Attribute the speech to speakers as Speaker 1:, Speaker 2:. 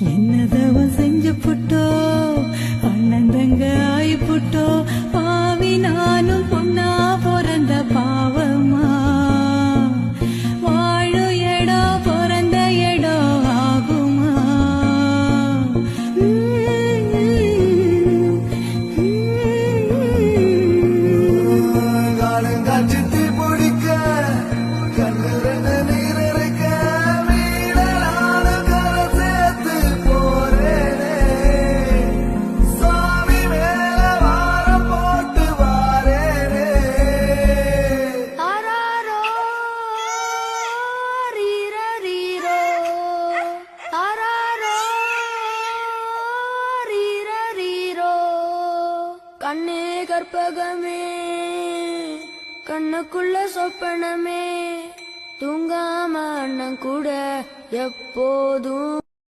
Speaker 1: என்னதவ செஞ்சு புட்டோ அண்ணன் தங்க ஆயி புட்டோ பாவி நானும் பொண்ணா பிறந்த பாவமா வாழு இடம் பிறந்த இடம் ஆகுமா
Speaker 2: காலங்காட்சி பிடிக்க கண்ணுல நீர் இருக்க வீடலான கரை சேர்த்து போறேனே சாமி மேல வாரம் போட்டு வாரேனே
Speaker 3: ஆராரோ ரீரரீரோ ஆராரோ ரீரரீரோ கண்ணே கற்பகமே கண்ணுக்குள்ள சொப்பனமே தூங்காம அண்ணன் கூட எப்போதும்